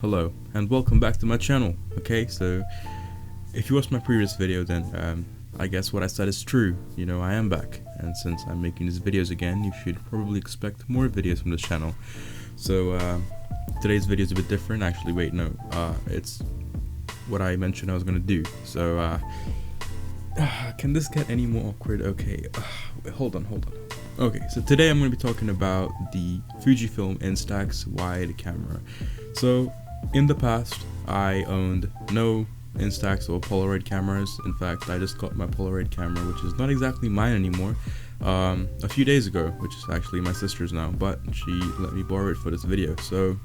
Hello and welcome back to my channel. Okay, so if you watched my previous video, then I guess what I said is true. You know, I am back, and since I'm making these videos again, you should probably expect more videos from this channel. So today's video is a bit different. Actually, wait, no, it's what I mentioned I was gonna do. So can this get any more awkward? Okay, wait, hold on. Okay, so today I'm going to be talking about the Fujifilm Instax wide camera. So in the past, I owned no Instax or Polaroid cameras. In fact, I just got my Polaroid camera, which is not exactly mine anymore, a few days ago, which is actually my sister's now, but she let me borrow it for this video. So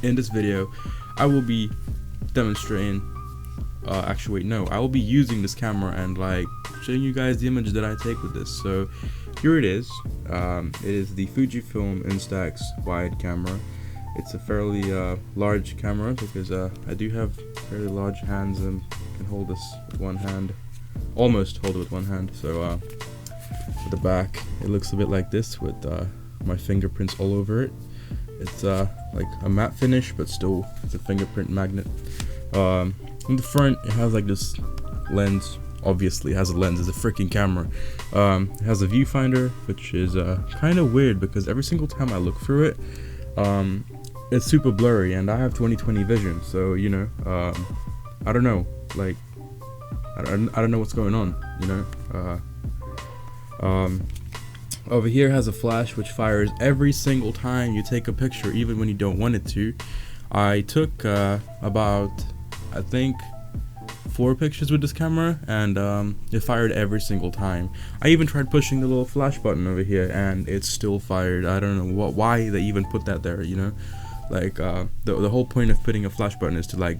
in this video, I will be demonstrating, actually wait, no, I will be using this camera and like showing you guys the image that I take with this. So here it is. It is the Fujifilm Instax wide camera. It's a fairly large camera because I do have fairly large hands and can hold this with one hand, almost hold it with one hand. So for the back, it looks a bit like this with my fingerprints all over it. It's like a matte finish, but still it's a fingerprint magnet. In the front, it has like this lens. Obviously, it has a lens. It's a freaking camera. It has a viewfinder, which is kind of weird because every single time I look through it, it's super blurry, and I have 20/20 vision. So you know, I don't know, like I don't know what's going on. You know, over here has a flash which fires every single time you take a picture, even when you don't want it to. I took about, I think, 4 pictures with this camera, and it fired every single time. I even tried pushing the little flash button over here, and it still fired. I don't know why they even put that there. You know, like the whole point of putting a flash button is to like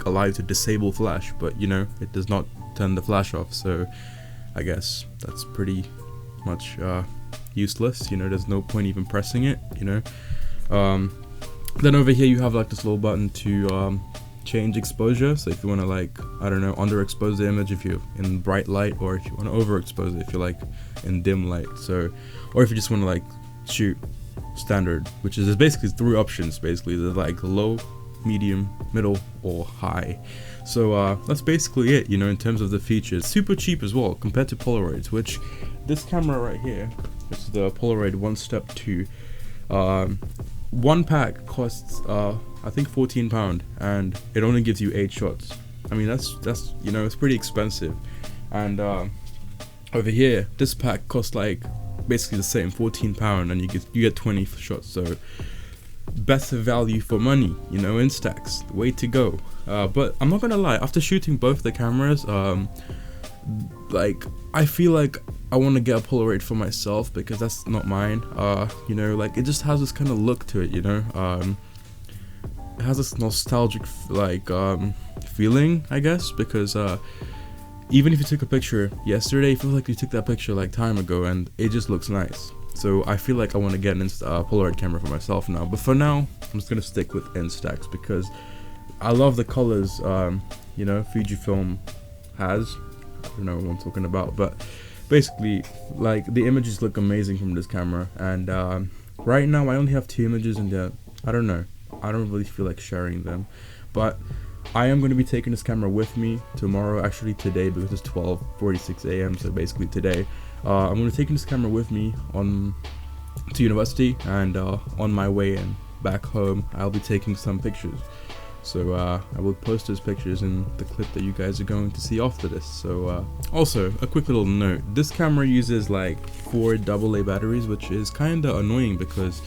allow you to disable flash, but you know, it does not turn the flash off. So I guess that's pretty much useless. You know, there's no point even pressing it. You know, then over here you have like this little button to change exposure. So if you want to, like, I don't know, underexpose the image if you're in bright light, or if you want to overexpose it if you're like in dim light. So, or if you just want to like shoot standard, which is basically 3 options. Basically, there's like low, medium, middle, or high. So that's basically it. You know, in terms of the features, super cheap as well compared to Polaroids. Which this camera right here, this is the Polaroid 1-Step 2. One pack costs I think £14, and it only gives you 8 shots. I mean, that's you know, it's pretty expensive. And over here, this pack costs like basically the same, £14, and you get 20 shots. So better value for money, you know. Instax, way to go. But I'm not gonna lie, after shooting both the cameras, like I feel like I want to get a Polaroid for myself because that's not mine. You know, like it just has this kind of look to it, you know. It has this nostalgic like feeling, I guess, because even if you took a picture yesterday, it feels like you took that picture like time ago, and it just looks nice. So I feel like I want to get an Polaroid camera for myself now. But for now, I'm just gonna stick with Instax because I love the colors. You know, Fujifilm has. I don't know what I'm talking about, but basically, like, the images look amazing from this camera. And right now, I only have 2 images, and I don't know. I don't really feel like sharing them, but I am going to be taking this camera with me tomorrow, actually today, because it's 12:46 a.m. so basically today. I'm going to be taking this camera with me to university, and on my way and back home, I'll be taking some pictures. So I will post those pictures in the clip that you guys are going to see after this. So also, a quick little note, this camera uses like 4 AA batteries, which is kind of annoying because,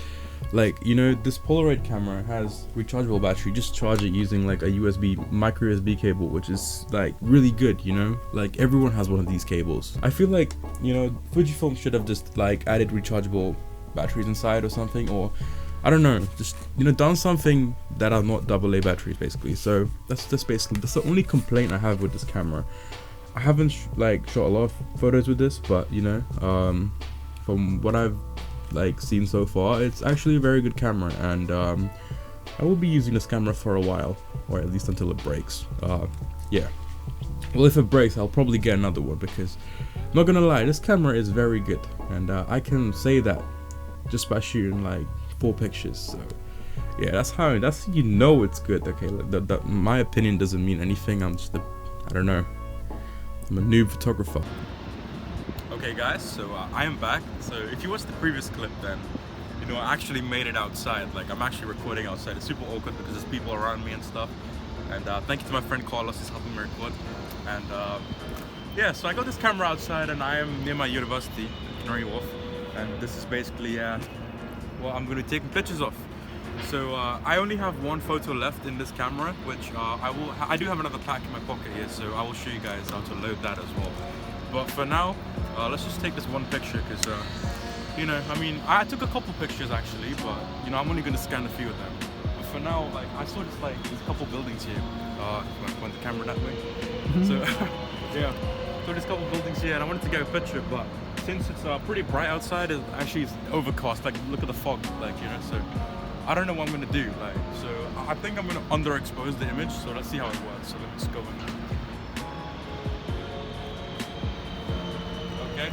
like, you know, this Polaroid camera has rechargeable battery. Just charge it using like a micro USB cable, which is like really good, you know. Like, everyone has one of these cables. I feel like, you know, Fujifilm should have just like added rechargeable batteries inside or something, or I don't know, just, you know, done something that are not AA batteries basically. So that's the only complaint I have with this camera. I haven't like shot a lot of photos with this, but you know, from what I've like seen so far, it's actually a very good camera, and I will be using this camera for a while, or at least until it breaks. Yeah, well, if it breaks, I'll probably get another one, because I'm not gonna lie, this camera is very good, and I can say that just by shooting like 4 pictures. So Yeah, that's you know it's good. Okay, my opinion doesn't mean anything. I don't know. I'm a noob photographer. Okay guys, so I am back. So if you watched the previous clip, then you know I actually made it outside. Like I'm actually recording outside. It's super awkward because there's people around me and stuff. And thank you to my friend Carlos, he's helping me record. And yeah, so I got this camera outside and I am near my university, Canary Wharf. And this is basically what I'm going to be taking pictures of. So I only have one photo left in this camera, which I do have another pack in my pocket here, so I will show you guys how to load that as well. But for now, let's just take this one picture because, you know, I mean, I took a couple pictures actually, but you know, I'm only going to scan a few of them. But for now, like, I saw just like there's a couple buildings here. Like, point the camera that way. So yeah, so there's a couple buildings here, and I wanted to get a picture, but since it's pretty bright outside, it actually is overcast. Like, look at the fog, like, you know. So I don't know what I'm gonna do. Like, so I think I'm gonna underexpose the image. So let's see how it works. So let me just go in. Okay,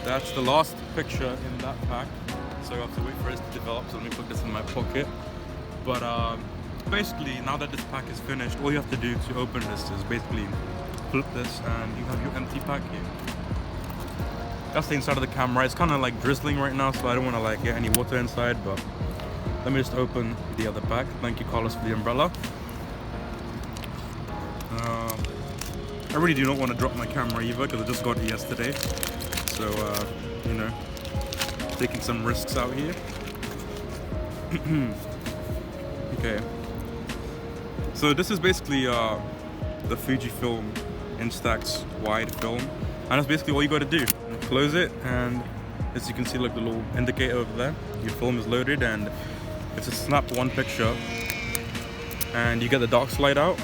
that's the last picture in that pack. So I have to wait for it to develop. So let me put this in my pocket. But basically, now that this pack is finished, all you have to do to open this is basically flip this, and you have your empty pack here. That's the inside of the camera. It's kind of like drizzling right now, so I don't want to like get any water inside. But let me just open the other pack. Thank you, Carlos, for the umbrella. I really do not want to drop my camera either because I just got it yesterday. So you know, taking some risks out here. Okay. So this is basically the Fujifilm Instax wide film, and that's basically all you got to do. Close it, and as you can see, like the little indicator over there, your film is loaded, and it's a snap one picture, and you get the dark slide out,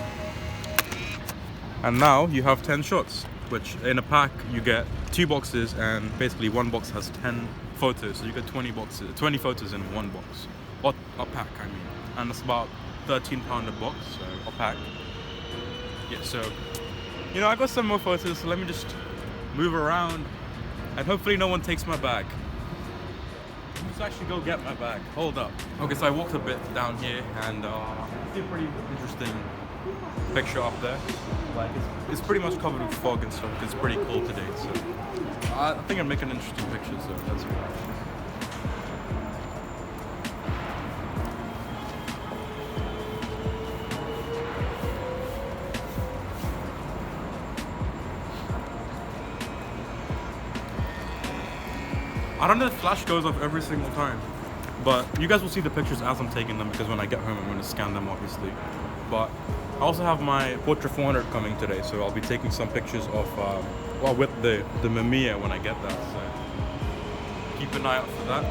and now you have 10 shots, which in a pack you get 2 boxes, and basically one box has 10 photos, so you get 20 photos in one box, or a pack, I mean, and it's about £13 a box, so a pack. Yeah, so you know, I got some more photos, so let me just move around. And hopefully no one takes my bag. Let's actually go get my bag. Hold up. Okay, so I walked a bit down here, and I see a pretty interesting picture up there. Like, it's pretty much covered with fog and stuff. It's pretty cool today, so I think I'm making an interesting picture, so let's go. I don't know if flash goes off every single time, but you guys will see the pictures as I'm taking them, because when I get home I'm going to scan them obviously. But I also have my Portrait 400 coming today, so I'll be taking some pictures of, well, with the Mamiya when I get that, so keep an eye out for that.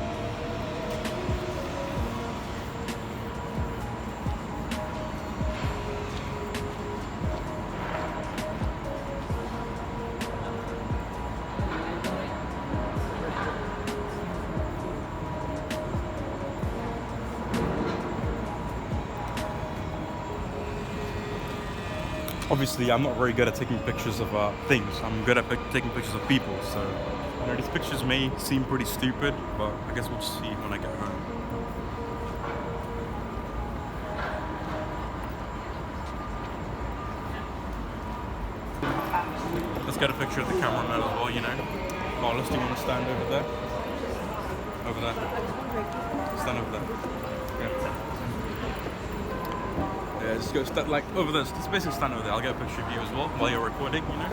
Obviously, I'm not very good at taking pictures of things. I'm good at taking pictures of people. So, you know, these pictures may seem pretty stupid, but I guess we'll just see when I get home. Let's get a picture of the cameraman as well, you know. Carlos, do you want to stand over there? Over there. Stand over there. Yeah. Yeah, just go like over there. Just basically stand over there. I'll get a picture of you as well while you're recording, you know.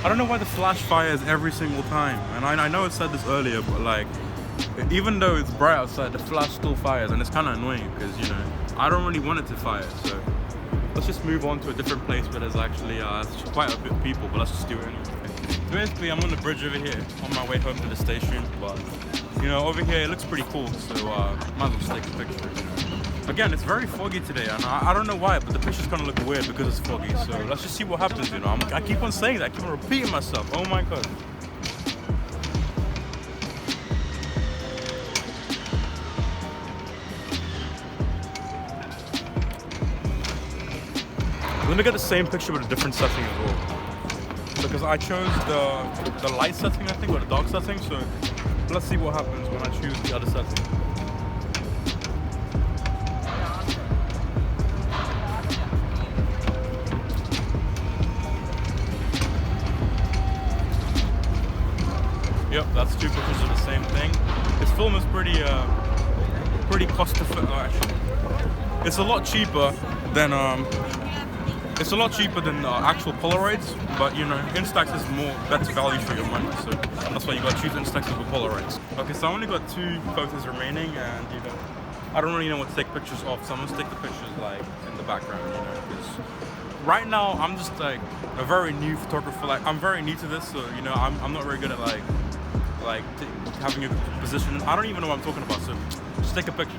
I don't know why the flash fires every single time, and I know I said this earlier, but like, even though it's bright outside, the flash still fires, and it's kind of annoying because, you know, I don't really want it to fire. So let's just move on to a different place where there's actually quite a bit of people, but let's just do it anyway. So basically, I'm on the bridge over here on my way home to the station, but you know, over here it looks pretty cool, so might as well just take a picture. You know? Again, it's very foggy today, and I don't know why, but the pictures kind of look weird because it's foggy. So let's just see what happens. You know, I keep on saying that, I keep on repeating myself. Oh my god. Let me get the same picture with a different setting as well. Because I chose the light setting, I think, or the dark setting, so let's see what happens when I choose the other setting. Yep, that's two pictures of the same thing. This film is pretty cost effective. Actually, it's a lot cheaper than actual Polaroids, but you know, Instax is better value for your money, so that's why you gotta choose Instax over Polaroids. Okay, so I only got 2 photos remaining, and you know, I don't really know what to take pictures of, so I'm gonna take the pictures like in the background, you know, because right now I'm just like a very new photographer. Like I'm very new to this, so you know, I'm not very good at like having a position. I don't even know what I'm talking about, so just take a picture.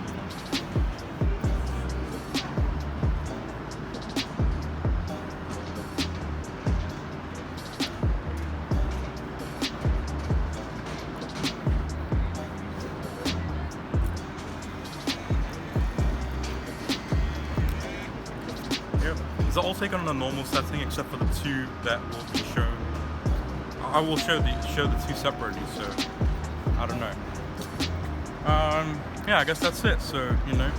Yep. These are all taken on a normal setting except for the 2 that will be shown. I will show the 2 separately, so I don't know. Yeah, I guess that's it. So, you know,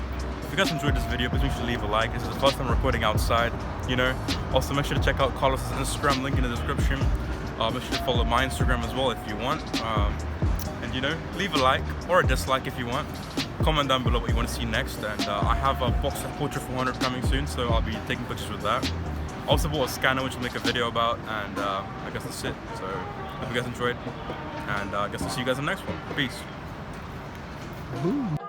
if you guys enjoyed this video, please make sure to leave a like. This is the first time I'm recording outside, you know. Also, make sure to check out Carlos's Instagram, link in the description. Make sure to follow my Instagram as well if you want. And, you know, leave a like or a dislike if you want. Comment down below what you want to see next. And I have a box of Portrait 400 coming soon, so I'll be taking pictures with that. Also bought a scanner which I'll make a video about, and I guess that's it. So hope you guys enjoyed, and I guess I'll see you guys in the next one. Peace. Ooh.